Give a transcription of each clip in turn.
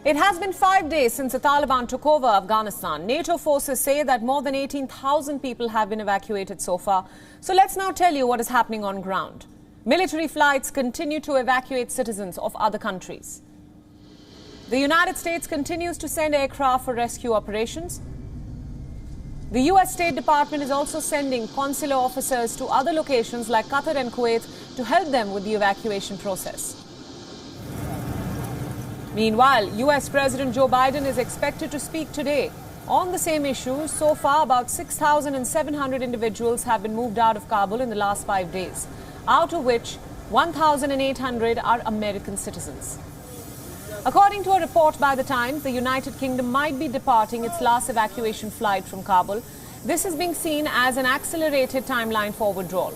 It has been 5 days since the Taliban took over Afghanistan. NATO forces say that more than 18,000 people have been evacuated so far. So let's now tell you what is happening on ground. Military flights continue to evacuate citizens of other countries. The United States continues to send aircraft for rescue operations. The US State Department is also sending consular officers to other locations like Qatar and Kuwait to help them with the evacuation process. Meanwhile, US President Joe Biden is expected to speak today on the same issue. So far, about 6,700 individuals have been moved out of Kabul in the last 5 days, out of which 1,800 are American citizens. According to a report by The Times, the United Kingdom might be departing its last evacuation flight from Kabul. This is being seen as an accelerated timeline for withdrawal.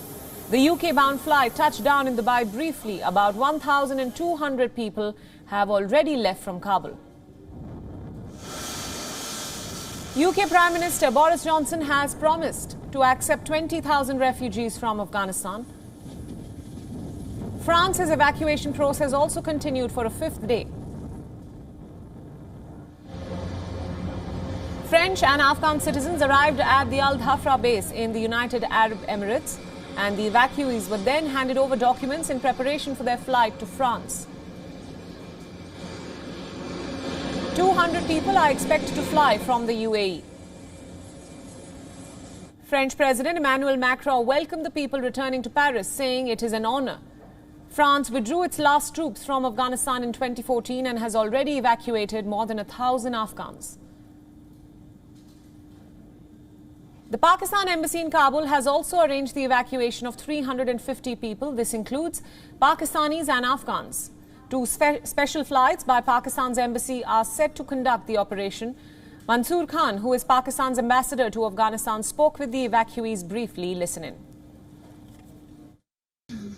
The UK-bound flight touched down in Dubai briefly. About 1,200 people have already left from Kabul. UK Prime Minister Boris Johnson has promised to accept 20,000 refugees from Afghanistan. France's evacuation process also continued for a 5th day. French and Afghan citizens arrived at the Al Dhafra base in the United Arab Emirates, and the evacuees were then handed over documents in preparation for their flight to France. 200 people are expected to fly from the UAE. French President Emmanuel Macron welcomed the people returning to Paris, saying it is an honor. France withdrew its last troops from Afghanistan in 2014 and has already evacuated more than 1,000 Afghans. The Pakistan embassy in Kabul has also arranged the evacuation of 350 people. This includes Pakistanis and Afghans. 2 special flights by Pakistan's embassy are set to conduct the operation. Mansoor Khan, who is Pakistan's ambassador to Afghanistan, spoke with the evacuees briefly. Listen in.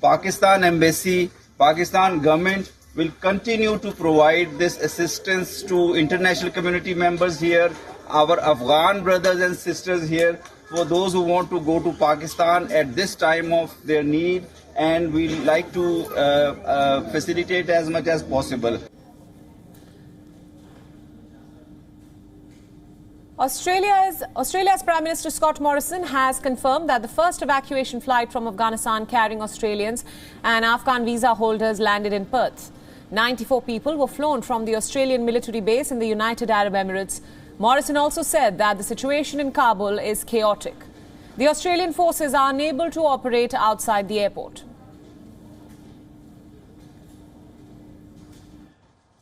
Pakistan embassy, Pakistan government will continue to provide this assistance to international community members here, our Afghan brothers and sisters here, for those who want to go to Pakistan at this time of their need, and we like to facilitate as much as possible. Australia's Prime Minister Scott Morrison has confirmed that the first evacuation flight from Afghanistan carrying Australians and Afghan visa holders landed in Perth. 94 people were flown from the Australian military base in the United Arab Emirates. Morrison also said that the situation in Kabul is chaotic. The Australian forces are unable to operate outside the airport.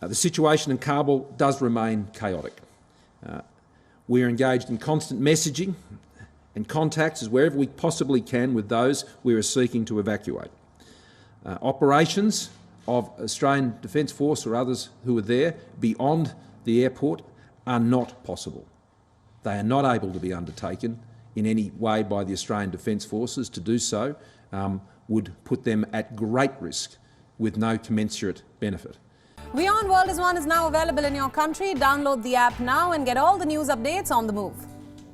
The situation in Kabul does remain chaotic. We are engaged in constant messaging and contacts wherever we possibly can with those we are seeking to evacuate. Operations of Australian Defence Force or others who are there beyond the airport are not possible. They are not able to be undertaken in any way by the Australian Defence Forces. To do so would put them at great risk with no commensurate benefit. WION World is now available in your country. Download the app now and get all the news updates on the move.